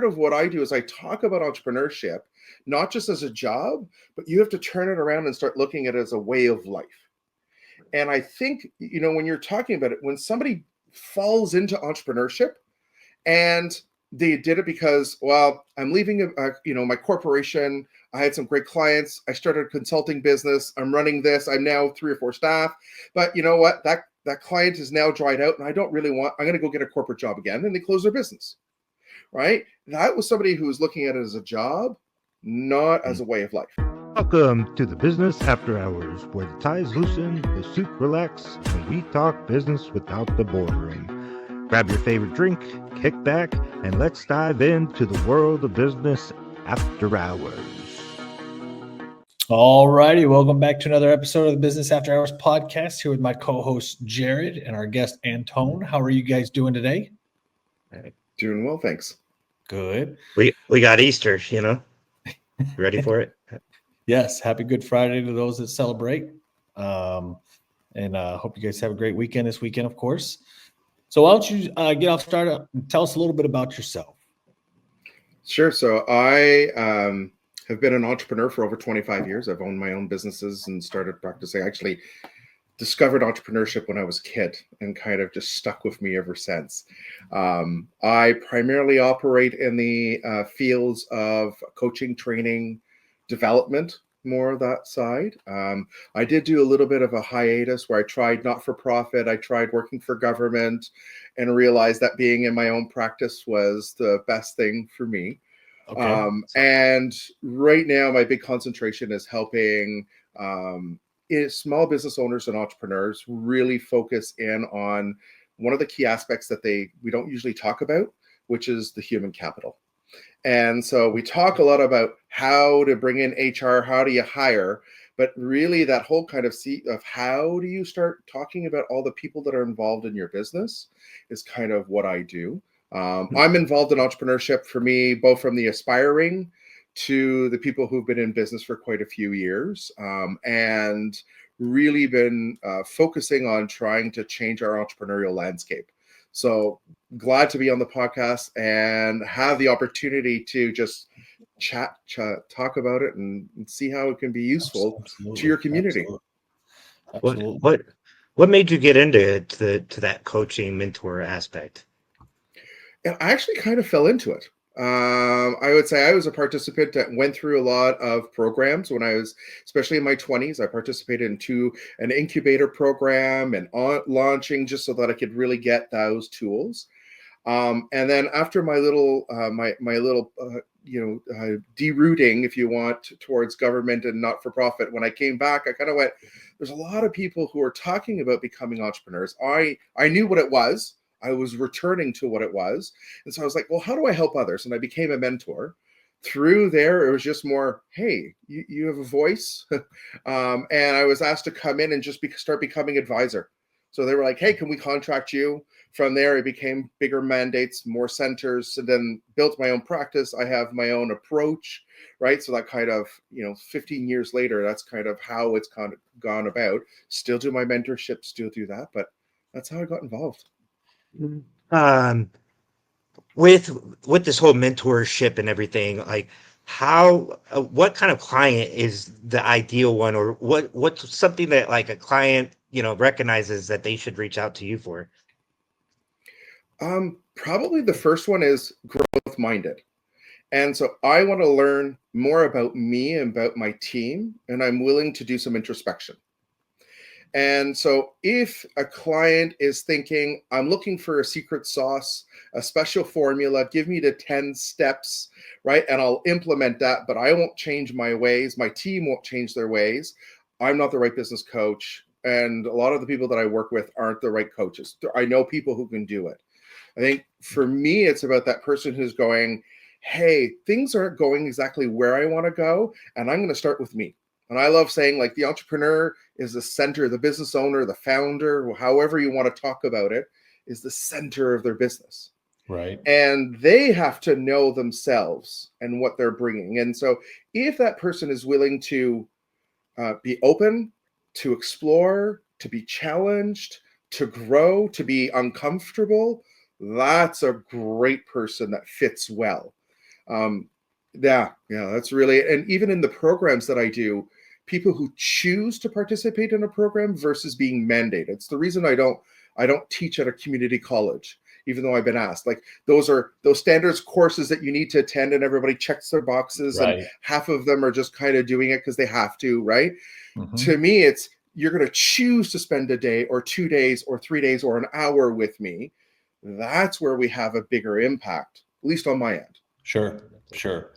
of what I do is I talk about entrepreneurship, not just as a job, but you have to turn it around and start looking at it as a way of life. And I think, when you're talking about it, when somebody falls into entrepreneurship and they did it because, well, I'm leaving, my corporation. I had some great clients. I started a consulting business. I'm running this. I'm now 3 or 4 staff. But you know what? That client is now dried out, and I don't really want. I'm going to go get a corporate job again, and they close their business. Right? That was somebody who was looking at it as a job, not as a way of life. Welcome to the Business After Hours, where the ties loosen, the suit relax, and we talk business without the boardroom. Grab your favorite drink, kick back, and let's dive into the world of business after hours. All righty, welcome back to another episode of the Business After Hours podcast. Here with my co-host Jared and our guest Antoine. How are you guys doing today? Doing well, thanks. Good. We got Easter, ready for it? Yes, happy Good Friday to those that celebrate. And hope you guys have a great weekend this weekend, of course. So why don't you get off start and tell us a little bit about yourself? Sure. So I have been an entrepreneur for over 25 years. I've owned my own businesses and started practicing. I actually discovered entrepreneurship when I was a kid and kind of just stuck with me ever since. I primarily operate in the fields of coaching, training, development, more of that side. I did do a little bit of a hiatus where I tried not-for-profit. I tried working for government and realized that being in my own practice was the best thing for me. Okay. And right now, my big concentration is helping small business owners and entrepreneurs really focus in on one of the key aspects that we don't usually talk about, which is the human capital. And so we talk a lot about how to bring in HR, how do you hire, but really that whole kind of of how do you start talking about all the people that are involved in your business is kind of what I do. I'm involved in entrepreneurship for me, both from the aspiring to the people who've been in business for quite a few years, and really been focusing on trying to change our entrepreneurial landscape. So glad to be on the podcast and have the opportunity to just talk about it and see how it can be useful to your community. Absolutely. What made you get into to that coaching mentor aspect? And I actually kind of fell into it. I would say I was a participant that went through a lot of programs when I was, especially in my 20s. I participated into an incubator program and launching just so that I could really get those tools. And then after my little derooting, if you want, towards government and not-for-profit, when I came back, I kind of went, there's a lot of people who are talking about becoming entrepreneurs. I knew what it was. I was returning to what it was. And so I was like, well, how do I help others? And I became a mentor. Through there, it was just more, hey, you have a voice. And I was asked to come in and just start becoming advisor. So they were like, hey, can we contract you? From there, it became bigger mandates, more centers, and then built my own practice. I have my own approach, right? So that kind of, 15 years later, that's kind of how it's kind of gone about. Still do my mentorship, still do that, but that's how I got involved. With this whole mentorship and everything, like what kind of client is the ideal one, or what's something that like a client recognizes that they should reach out to you for? Probably the first one is growth minded. And so I want to learn more about me and about my team, and I'm willing to do some introspection. And so if a client is thinking, I'm looking for a secret sauce, a special formula, give me the 10 steps, right? And I'll implement that, but I won't change my ways. My team won't change their ways. I'm not the right business coach. And a lot of the people that I work with aren't the right coaches. I know people who can do it. I think for me, it's about that person who's going, hey, things aren't going exactly where I want to go, and I'm going to start with me. And I love saying, like, the entrepreneur is the center, the business owner, the founder, however you want to talk about it, is the center of their business. Right. And they have to know themselves and what they're bringing. And so if that person is willing to be open, to explore, to be challenged, to grow, to be uncomfortable, that's a great person that fits well. Yeah, that's really, and even in the programs that I do, people who choose to participate in a program versus being mandated. It's the reason I don't teach at a community college, even though I've been asked. Like those standards courses that you need to attend, and everybody checks their boxes, and Right. half of them are just kind of doing it because they have to, right? Hmm. To me, it's you're going to choose to spend a day or 2 days or 3 days or an hour with me. That's where we have a bigger impact, at least on my end. Sure. Sure.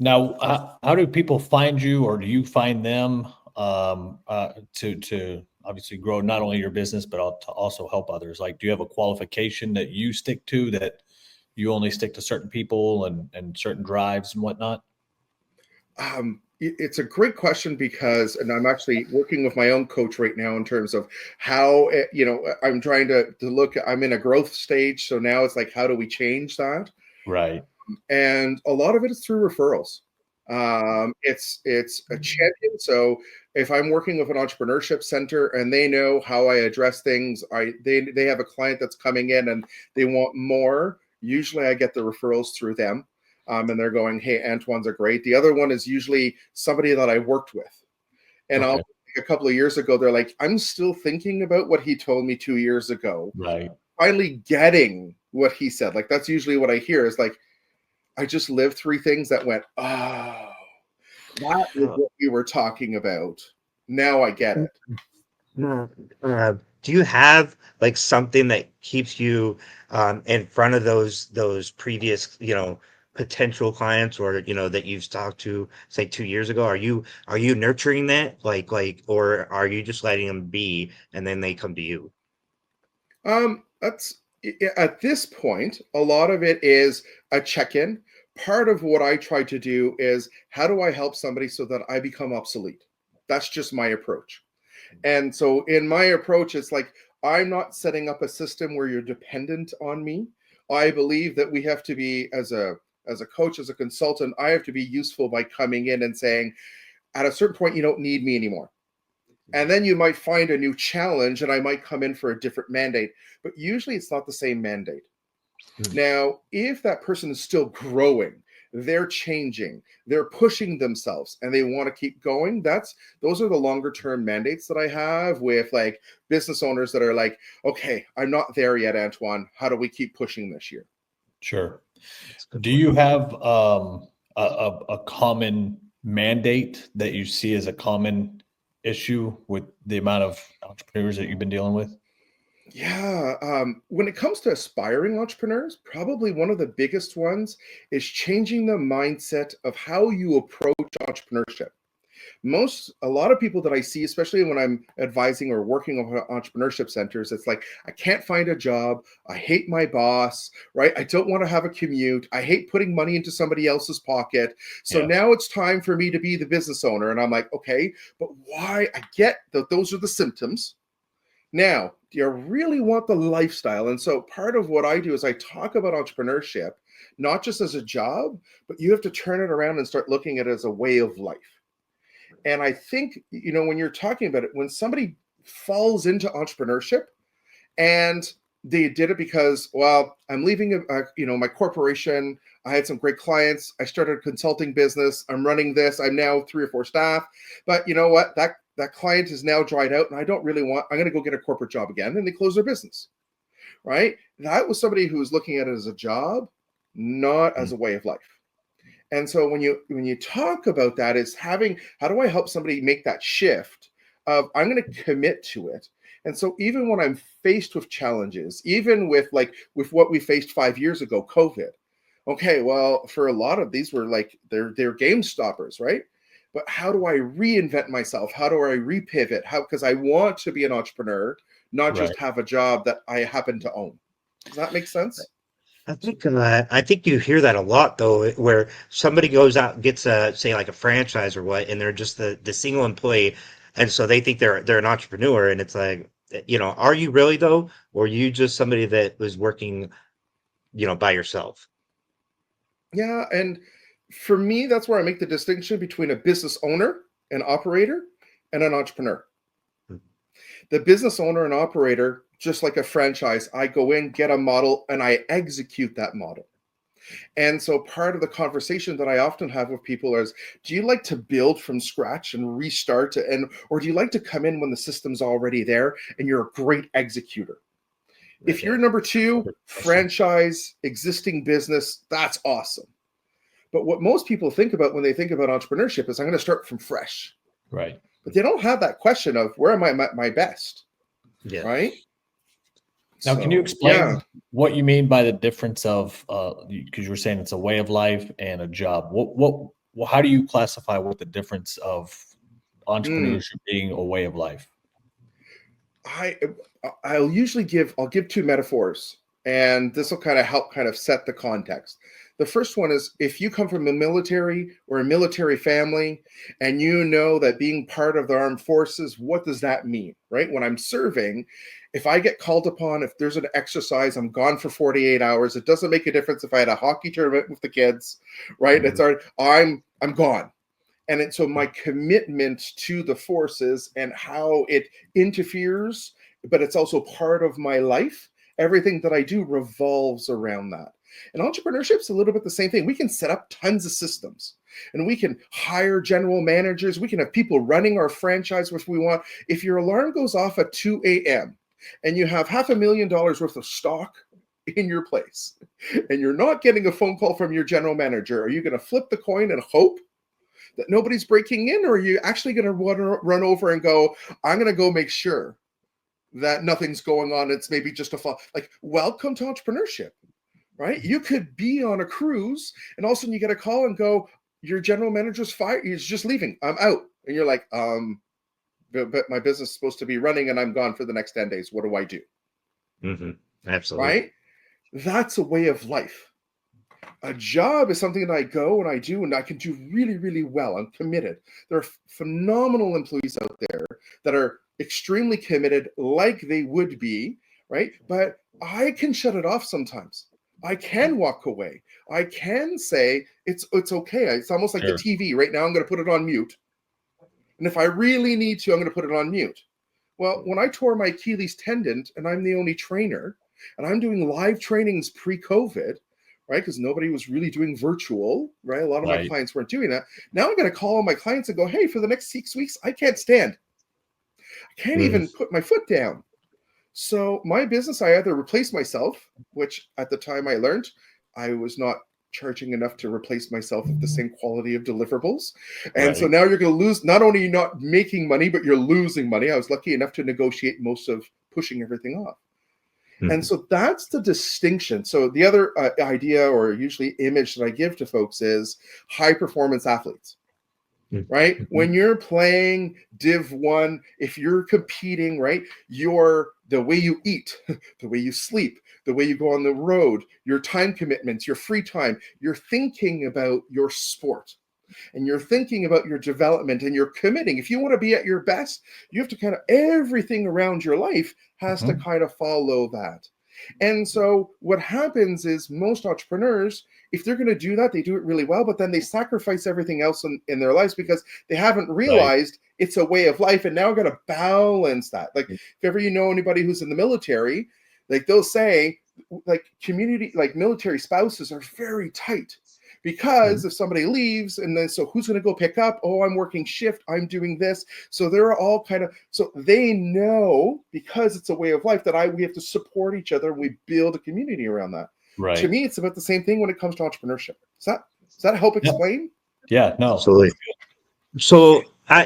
Now, how do people find you, or do you find them to obviously grow not only your business but to also help others? Like, do you have a qualification that you stick to, that you only stick to certain people and certain drives and whatnot? It's a great question because, and I'm actually working with my own coach right now in terms of how, I'm trying to look, I'm in a growth stage. So now it's like, how do we change that? Right. And a lot of it is through referrals. It's a champion. So if I'm working with an entrepreneurship center and they know how I address things, they have a client that's coming in and they want more. Usually, I get the referrals through them, and they're going, "Hey, Antoine's are great." The other one is usually somebody that I worked with, and Okay. a couple of years ago, they're like, "I'm still thinking about what he told me 2 years ago." Right. Finally, getting what he said. Like that's usually what I hear is like, I just lived three things that went, oh, that is Uh, what we were talking about. Now I get it. No. Do you have like something that keeps you in front of those previous, potential clients, or that you've talked to, say, 2 years ago? Are you nurturing that, or are you just letting them be and then they come to you? That's at this point, a lot of it is a check-in. Part of what I try to do is how do I help somebody so that I become obsolete? That's just my approach. And so in my approach, it's like I'm not setting up a system where you're dependent on me. I believe that we have to be as a coach, as a consultant, I have to be useful by coming in and saying, at a certain point, you don't need me anymore. And then you might find a new challenge, and I might come in for a different mandate. But usually it's not the same mandate. Mm. Now, if that person is still growing, they're changing, they're pushing themselves, and they want to keep going, those are the longer term mandates that I have with like business owners that are like, okay, I'm not there yet, Antoine. How do we keep pushing this year? Sure. That's a good Do point. you have a common mandate that you see as a common issue with the amount of entrepreneurs that you've been dealing with? Yeah, when it comes to aspiring entrepreneurs, probably one of the biggest ones is changing the mindset of how you approach entrepreneurship. A lot of people that I see, especially when I'm advising or working on entrepreneurship centers, it's like, I can't find a job. I hate my boss, right? I don't want to have a commute. I hate putting money into somebody else's pocket. So Yeah. now it's time for me to be the business owner. And I'm like, okay, but why? I get that those are the symptoms. Now, do you really want the lifestyle? And so part of what I do is I talk about entrepreneurship, not just as a job, but you have to turn it around and start looking at it as a way of life. And I think, when you're talking about it, when somebody falls into entrepreneurship and they did it because, well, I'm leaving, my corporation. I had some great clients. I started a consulting business. I'm running this. I'm now 3 or 4 staff. But you know what? That client is now dried out and I don't really I'm going to go get a corporate job again. And they close their business, right? That was somebody who was looking at it as a job, not as Mm. a way of life. And so when you talk about that, is having, how do I help somebody make that shift of I'm going to commit to it. And so even when I'm faced with challenges, even with what we faced 5 years ago, COVID. Okay, well, for a lot of these were like they're game stoppers, right? But how do I reinvent myself? How do I repivot? How, because I want to be an entrepreneur, not Right. just have a job that I happen to own. Does that make sense? I think you hear that a lot though, where somebody goes out and gets a, say, like a franchise or what, and they're just the single employee, and so they think they're an entrepreneur, and it's like, are you really though, or are you just somebody that was working, by yourself? Yeah, and for me, that's where I make the distinction between a business owner, an operator, and an entrepreneur. The business owner and operator, just like a franchise, I go in, get a model, and I execute that model. And so part of the conversation that I often have with people is, do you like to build from scratch and restart, or do you like to come in when the system's already there and you're a great executor? If you're number two, franchise, existing business, that's awesome. But what most people think about when they think about entrepreneurship is, I'm going to start from fresh. Right. But they don't have that question of, where am I at my best? Yeah. Right. Now, can you explain what you mean by the difference of, because you were saying it's a way of life and a job. How do you classify what the difference of entrepreneurship being a way of life? I'll give two metaphors, and this will kind of help set the context. The first one is, if you come from a military or a military family, and you know that being part of the armed forces, what does that mean, right? When I'm serving, if I get called upon, if there's an exercise, I'm gone for 48 hours. It doesn't make a difference if I had a hockey tournament with the kids, right? I'm gone. And so my commitment to the forces and how it interferes, but it's also part of my life. Everything that I do revolves around that. And entrepreneurship's a little bit the same thing. We can set up tons of systems, and we can hire general managers. We can have people running our franchise if we want. If your alarm goes off at 2 a.m. and you have $500,000 worth of stock in your place, and you're not getting a phone call from your general manager, are you going to flip the coin and hope that nobody's breaking in, or are you actually going to run over and go, I'm going to go make sure that nothing's going on? It's maybe just a fall. Like, welcome to entrepreneurship, right? You could be on a cruise, and all of a sudden you get a call and go, your general manager's fired. He's just leaving. I'm out. And you're like, but my business is supposed to be running, and I'm gone for the next 10 days. What do I do? Mm-hmm. Absolutely. Right? That's a way of life. A job is something that I go and I do, and I can do really, really well. I'm committed. There are phenomenal employees out there that are extremely committed, like they would be, right? But I can shut it off sometimes. I can walk away. I can say it's okay. It's almost like the TV. Right now, I'm going to put it on mute. And if I really need to, I'm going to put it on mute. Well, when I tore my Achilles tendon, and I'm the only trainer, and I'm doing live trainings pre-COVID, right? Because nobody was really doing virtual, right? A lot of my clients weren't doing that. Now I'm going to call on my clients and go, hey, for the next 6 weeks, I can't stand. I can't even put my foot down. So my business, I either replace myself, which at the time I learned, I was not charging enough to replace myself with the same quality of deliverables. And so now you're going to lose, not only are you not making money, but you're losing money. I was lucky enough to negotiate most of pushing everything off. And so that's the distinction. So the other idea, or usually image, that I give to folks is high performance athletes, right? When you're playing Div 1, if you're competing, right, the way you eat, the way you sleep, the way you go on the road, your time commitments, your free time, you're thinking about your sport. And you're thinking about your development, and you're committing. If you want to be at your best, you have to everything around your life has to follow that. And so what happens is, most entrepreneurs, if they're going to do that, they do it really well, but then they sacrifice everything else in their lives because they haven't realized it's a way of life. And now I've got to balance that. Like, if ever you know anybody who's in the military, like, they'll say, like, military spouses are very tight. Because if somebody leaves, and then so who's going to go pick up? Oh, I'm working shift. I'm doing this. So they're all so they know, because it's a way of life, that we have to support each other, and we build a community around that. Right. To me, it's about the same thing when it comes to entrepreneurship. Does that help explain? Yeah, no. Absolutely. So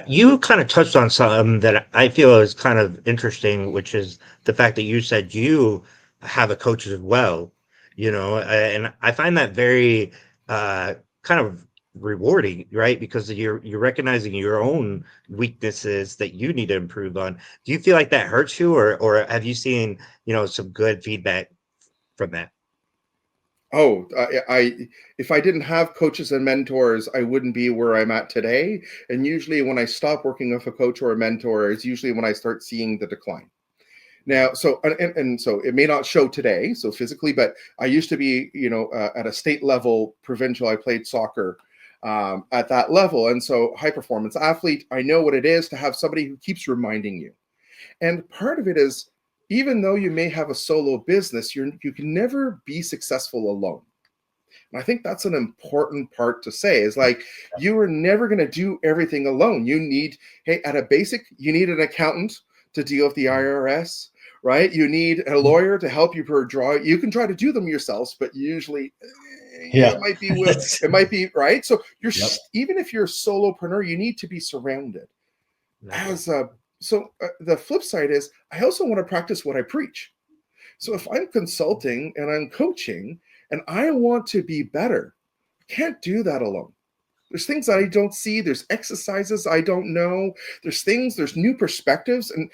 you kind of touched on something that I feel is kind of interesting, which is the fact that you said you have a coach as well, and I find that very kind of rewarding, right? Because you're recognizing your own weaknesses that you need to improve on. Do you feel like that hurts you, or have you seen, some good feedback from that? Oh, if I didn't have coaches and mentors, I wouldn't be where I'm at today. And usually when I stop working with a coach or a mentor, is usually when I start seeing the decline. Now, so it may not show today, so physically, but I used to be, at a state level, provincial. I played soccer at that level. And so high performance athlete, I know what it is to have somebody who keeps reminding you. And part of it is, even though you may have a solo business, you can never be successful alone. And I think that's an important part to say is like, you are never going to do everything alone. You need, hey, at a basic, you need an accountant to deal with the IRS, right? You need a lawyer to help you draw. You can try to do them yourselves, but usually it might be right. So you're even if you're a solopreneur, you need to be surrounded. The flip side is I also want to practice what I preach. So if I'm consulting and I'm coaching and I want to be better, I can't do that alone. There's things that I don't see. There's exercises I don't know. There's new perspectives. And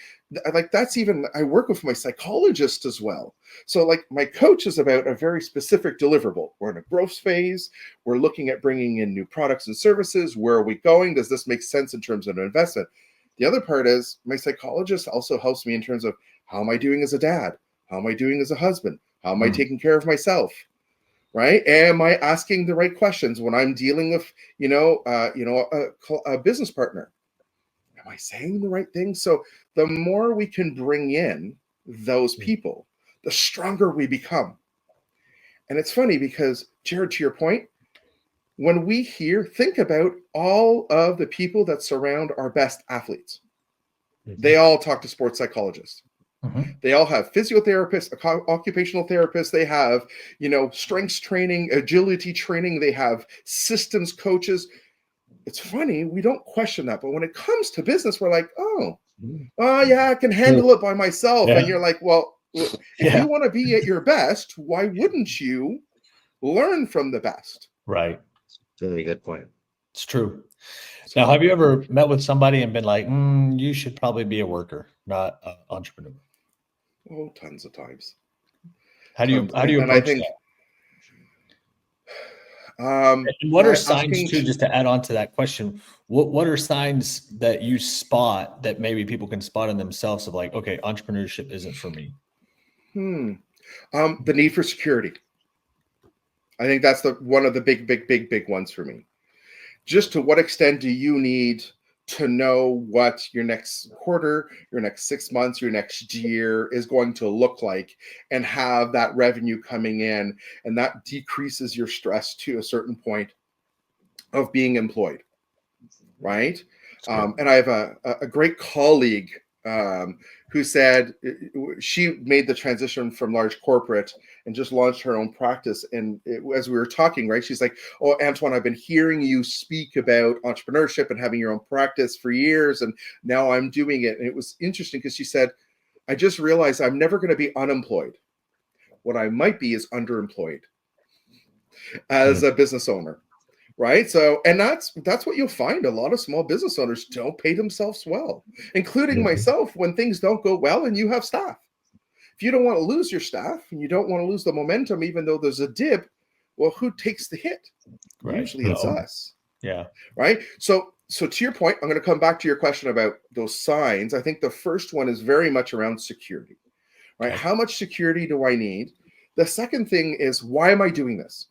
like, that's even, I work with my psychologist as well. So like my coach is about a very specific deliverable. We're in a growth phase. We're looking at bringing in new products and services. Where are we going? Does this make sense in terms of an investment? The other part is my psychologist also helps me in terms of how am I doing as a dad? How am I doing as a husband? How am I taking care of myself? Right? Am I asking the right questions when I'm dealing with, a business partner? Am I saying the right things? So the more we can bring in those people, the stronger we become. And it's funny because, Jared, to your point, when we think about all of the people that surround our best athletes. They all talk to sports psychologists. They all have physiotherapists, occupational therapists. They have, strengths training, agility training. They have systems coaches. It's funny, we don't question that. But when it comes to business, we're like, oh yeah, I can handle it by myself. Yeah. And you're like, well, if you want to be at your best, why wouldn't you learn from the best? Right. Really good point. It's true. Now, have you ever met with somebody and been like, you should probably be a worker, not an entrepreneur? Oh, tons of times. How do you approach that? And what are signs too, just to add on to that question, what are signs that you spot that maybe people can spot in themselves of like, okay, entrepreneurship isn't for me? The need for security. I think that's one of the big ones for me. Just to what extent do you need to know what your next quarter, your next 6 months, your next year is going to look like and have that revenue coming in? And that decreases your stress to a certain point of being employed, right? And I have a great colleague who said she made the transition from large corporate and just launched her own practice. And as we were talking, right, she's like, oh, Antoine, I've been hearing you speak about entrepreneurship and having your own practice for years. And now I'm doing it. And it was interesting because she said, I just realized I'm never going to be unemployed. What I might be is underemployed as a business owner. Right. So, and that's what you'll find. A lot of small business owners don't pay themselves well, including myself, when things don't go well and you have staff. If you don't want to lose your staff and you don't want to lose the momentum, even though there's a dip, well, who takes the hit? Right. Usually it's us. Yeah. Right. So to your point, I'm going to come back to your question about those signs. I think the first one is very much around security, right? Okay. How much security do I need? The second thing is, why am I doing this?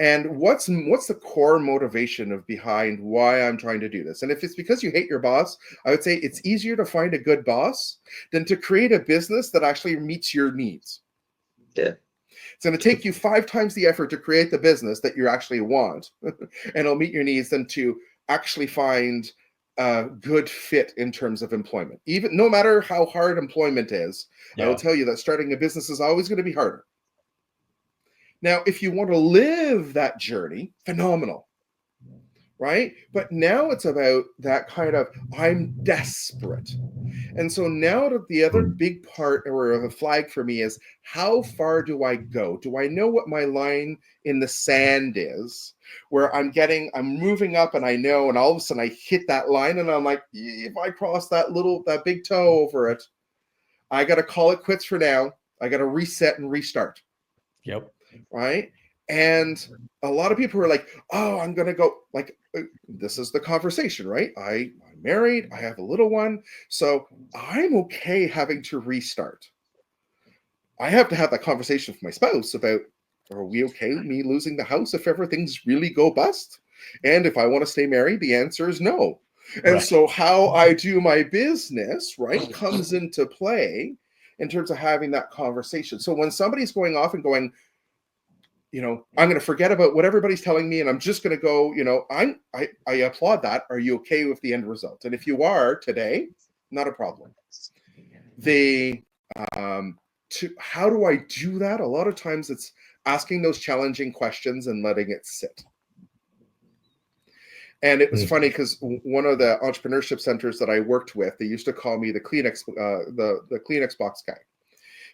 And what's the core motivation behind why I'm trying to do this? And if it's because you hate your boss, I would say it's easier to find a good boss than to create a business that actually meets your needs. Yeah. It's going to take you 5 times the effort to create the business that you actually want, and it'll meet your needs, than to actually find a good fit in terms of employment. Even no matter how hard employment is, I will tell you that starting a business is always going to be harder. Now, if you want to live that journey, phenomenal, right? But now it's about that kind of, I'm desperate. And so now the other big part or the flag for me is, how far do I go? Do I know what my line in the sand is, where I'm moving up and I know, and all of a sudden I hit that line and I'm like, if I cross that big toe over it, I got to call it quits for now. I got to reset and restart. Yep. Right. And a lot of people are like, oh, I'm going to go, like, this is the conversation, right? I'm married. I have a little one. So I'm okay having to restart. I have to have that conversation with my spouse about, are we okay with me losing the house if ever things really go bust? And if I want to stay married, the answer is no. And so how I do my business, right, comes into play in terms of having that conversation. So when somebody's going off and going, I'm going to forget about what everybody's telling me, and I'm just going to go, I applaud that. Are you okay with the end result? And if you are today, not a problem. How do I do that? A lot of times it's asking those challenging questions and letting it sit. And it was funny because one of the entrepreneurship centers that I worked with, they used to call me the Kleenex, the Kleenex box guy,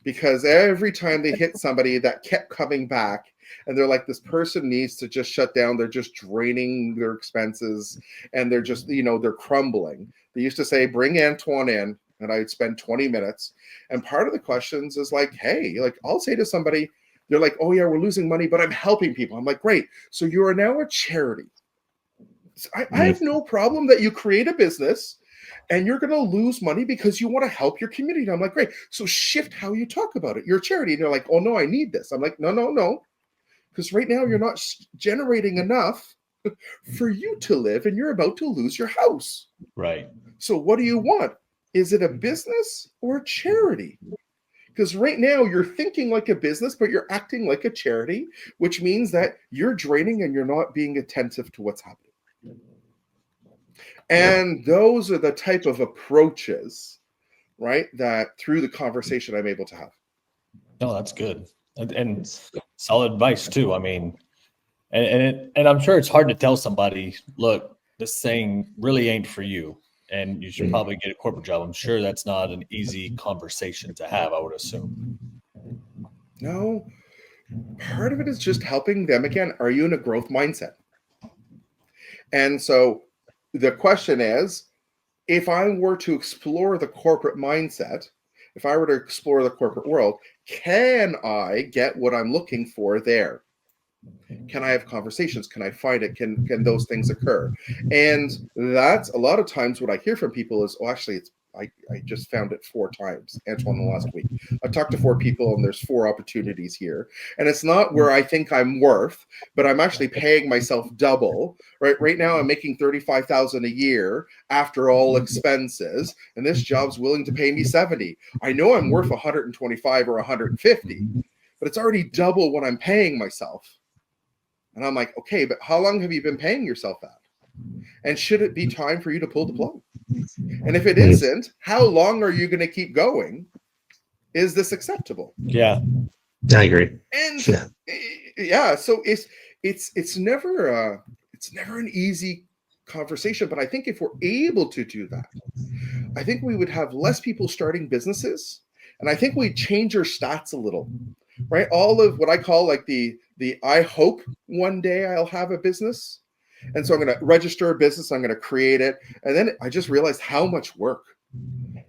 because every time they hit somebody that kept coming back, and they're like, this person needs to just shut down. They're just draining their expenses, and they're just, they're crumbling. They used to say, bring Antoine in, and I'd spend 20 minutes. And part of the questions is like, hey, like I'll say to somebody, they're like, oh yeah, we're losing money, but I'm helping people. I'm like, great. So you are now a charity. I have no problem that you create a business and you're going to lose money because you want to help your community. And I'm like, great. So shift how you talk about it. You're a charity. And they're like, oh no, I need this. I'm like, no. Because right now you're not generating enough for you to live, and you're about to lose your house. Right. So what do you want? Is it a business or a charity? Because right now you're thinking like a business, but you're acting like a charity, which means that you're draining and you're not being attentive to what's happening. And those are the type of approaches, right, that through the conversation I'm able to have. No, that's good. And solid advice too. I mean, and I'm sure it's hard to tell somebody, look, this thing really ain't for you, and you should probably get a corporate job. I'm sure that's not an easy conversation to have, I would assume. No, part of it is just helping them. Again, are you in a growth mindset? And so the question is, if I were to explore the corporate mindset, if I were to explore the corporate world, can I get what I'm looking for there? Can I have conversations? Can I find it? Can those things occur? And that's a lot of times what I hear from people is, oh, actually, I just found it 4 times, Antoine, in the last week. I've talked to 4 people and there's 4 opportunities here. And it's not where I think I'm worth, but I'm actually paying myself double. Right now I'm making $35,000 a year after all expenses, and this job's willing to pay me 70. I know I'm worth 125 or 150, but it's already double what I'm paying myself. And I'm like, okay, but how long have you been paying yourself that? And should it be time for you to pull the plug? And if it isn't, how long are you going to keep going? Is this acceptable? Yeah, I agree. And so it's never an easy conversation, but I think if we're able to do that, I think we would have less people starting businesses, and I think we'd change our stats a little, right? All of what I call like the I hope one day I'll have a business. And so I'm going to register a business. I'm going to create it. And then I just realized how much work.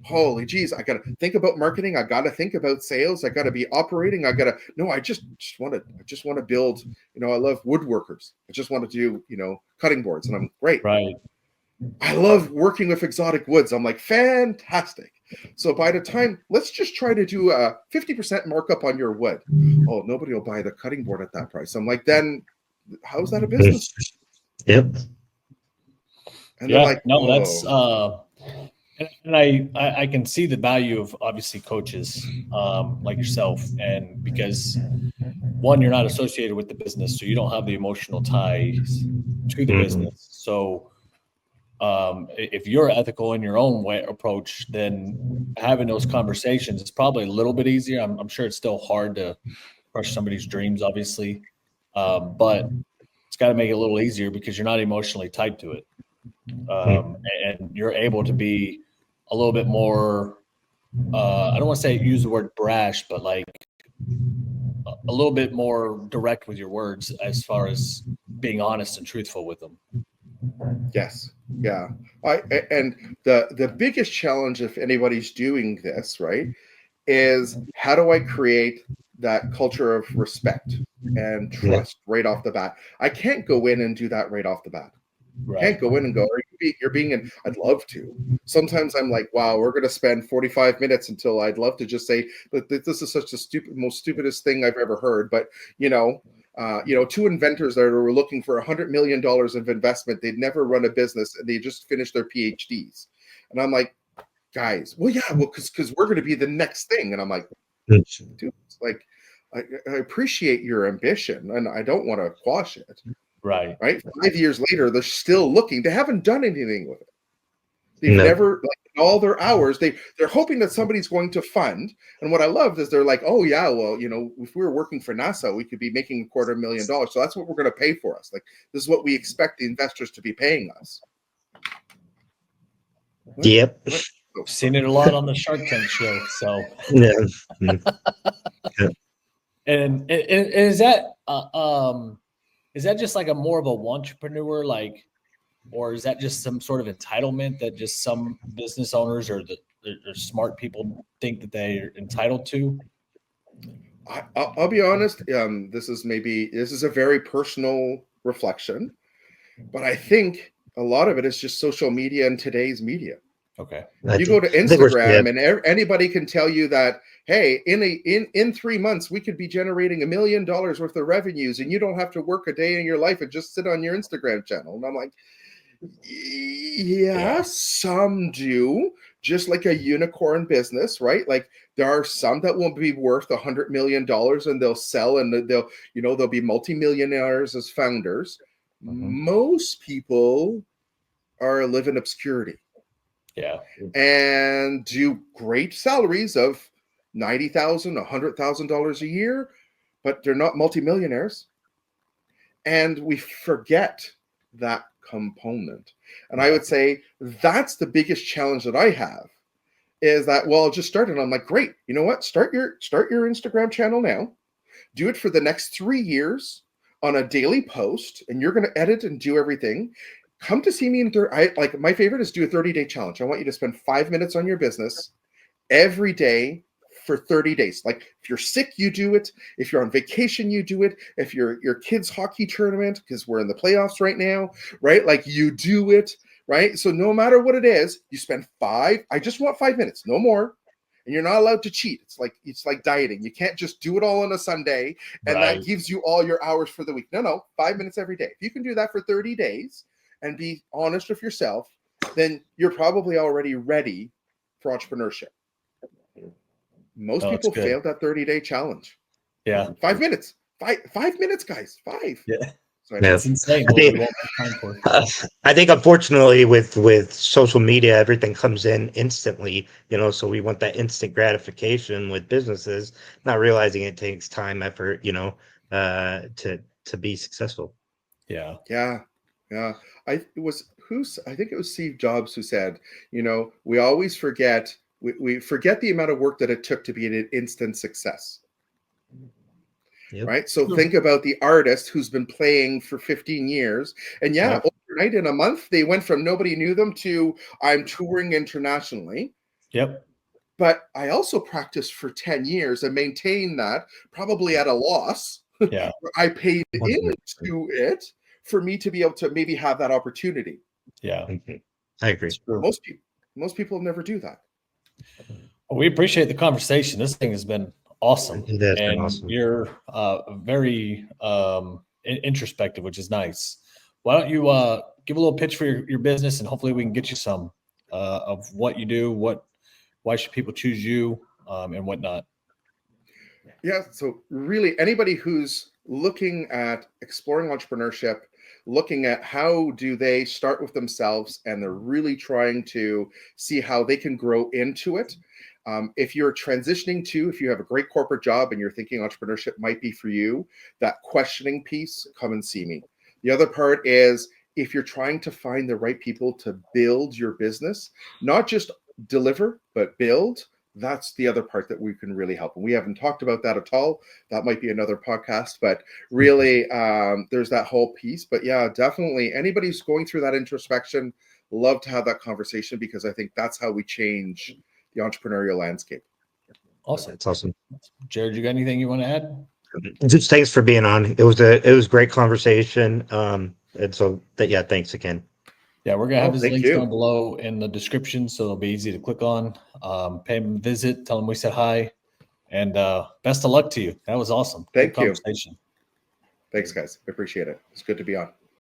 Holy geez, I got to think about marketing. I got to think about sales. I got to be operating. I just want to build, I love woodworkers. I just want to do, cutting boards, and I'm great. Right. I love working with exotic woods. I'm like, fantastic. So by the time, let's just try to do a 50% markup on your wood. Oh, nobody will buy the cutting board at that price. I'm like, then how's that a business? Yep. And they're like, no, that's and I can see the value of obviously coaches like yourself, and because one, you're not associated with the business, so you don't have the emotional ties to the business. So if you're ethical in your own way approach, then having those conversations is probably a little bit easier. I'm sure it's still hard to crush somebody's dreams, obviously, but it's got to make it a little easier because you're not emotionally tied to it. And you're able to be a little bit more, I don't want to say use the word brash, but like a little bit more direct with your words as far as being honest and truthful with them. Yes. Yeah. And the biggest challenge, if anybody's doing this, right, is how do I create that culture of respect and trust right off the bat? I can't go in and do that right off the bat. Right. Can't go in and go, you're being in. I'd love to. Sometimes I'm like, wow, we're going to spend 45 minutes until I'd love to just say that this is such a most stupidest thing I've ever heard. But, 2 inventors that were looking for $100 million of investment. They'd never run a business, and they just finished their PhDs. And I'm like, guys, because we're going to be the next thing. And I'm like, dude, it's like, I appreciate your ambition and I don't want to quash it. Right. 5 years later, they're still looking. They haven't done anything with it. They've No. never, like, in all their hours, they're hoping that somebody's going to fund. And what I love is they're like, oh yeah, well, if we were working for NASA, we could be making $250,000. So that's what we're going to pay for us. Like, this is what we expect the investors to be paying us. Yep. I've seen it a lot on the Shark Tank show. So, Yeah. and is that just like a more of a entrepreneur, like, or is that just some sort of entitlement that just some business owners or smart people think that they're entitled to? I'll be honest. This is a very personal reflection, but I think a lot of it is just social media and today's media. Okay. You go to Instagram and anybody can tell you that, hey, in 3 months, we could be generating $1 million worth of revenues and you don't have to work a day in your life and just sit on your Instagram channel. And I'm like, yeah, some do, just like a unicorn business, right? Like, there are some that will be worth $100 million and they'll sell and they'll be multimillionaires as founders. Mm-hmm. Most people live in obscurity. Yeah. And do great salaries of $90,000, $100,000 a year, but they're not multimillionaires. And we forget that component. And I would say that's the biggest challenge that I have is that, well, I'll just start it. I'm like, great. You know what? Start your Instagram channel now. Do it for the next 3 years on a daily post, and you're going to edit and do everything. Come to see me like, my favorite is do a 30-day challenge. I want you to spend 5 minutes on your business every day for 30 days. Like, if you're sick, you do it. If you're on vacation, you do it. If your kids' hockey tournament, because we're in the playoffs right now, right? Like, you do it, right? So no matter what it is, you spend I just want 5 minutes, no more. And you're not allowed to cheat. It's like dieting. You can't just do it all on a Sunday and that gives you all your hours for the week. No, 5 minutes every day. If you can do that for 30 days and be honest with yourself, then you're probably already ready for entrepreneurship. Most people failed that 30-day challenge. Yeah. 5 minutes. 5 minutes, guys. 5. Yeah. So That's insane. I think unfortunately with social media, everything comes in instantly, so we want that instant gratification with businesses, not realizing it takes time, effort, to be successful. Yeah. I think it was Steve Jobs who said, we always forget, we forget the amount of work that it took to be an instant success. Yep. Right. So think about the artist who's been playing for 15 years. And overnight in a month, they went from nobody knew them to I'm touring internationally. Yep. But I also practiced for 10 years and maintained that, probably at a loss. Yeah. I paid into it for me to be able to maybe have that opportunity. Yeah. I agree. Most people never do that. Well, we appreciate the conversation. This thing has been awesome. And awesome. You're very introspective, which is nice. Why don't you give a little pitch for your business, and hopefully we can get you some of what you do, why should people choose you, and whatnot. Yeah, so really anybody who's looking at exploring entrepreneurship, looking at how do they start with themselves, and they're really trying to see how they can grow into it. If you're transitioning if you have a great corporate job and you're thinking entrepreneurship might be for you, that questioning piece, come and see me. The other part is if you're trying to find the right people to build your business, not just deliver, but build, that's the other part that we can really help. And we haven't talked about that at all. That might be another podcast, but really there's that whole piece. But yeah, definitely anybody who's going through that introspection, love to have that conversation, because I think that's how we change the entrepreneurial landscape. Awesome. That's awesome. Jared, you got anything you want to add? Just thanks for being on. It was great conversation. And so thanks again. Yeah, we're gonna have his links down below in the description, so it'll be easy to click on. Pay him a visit, tell him we said hi, and best of luck to you. That was awesome. Thank you. Conversation. Thanks, guys. I appreciate it. It's good to be on.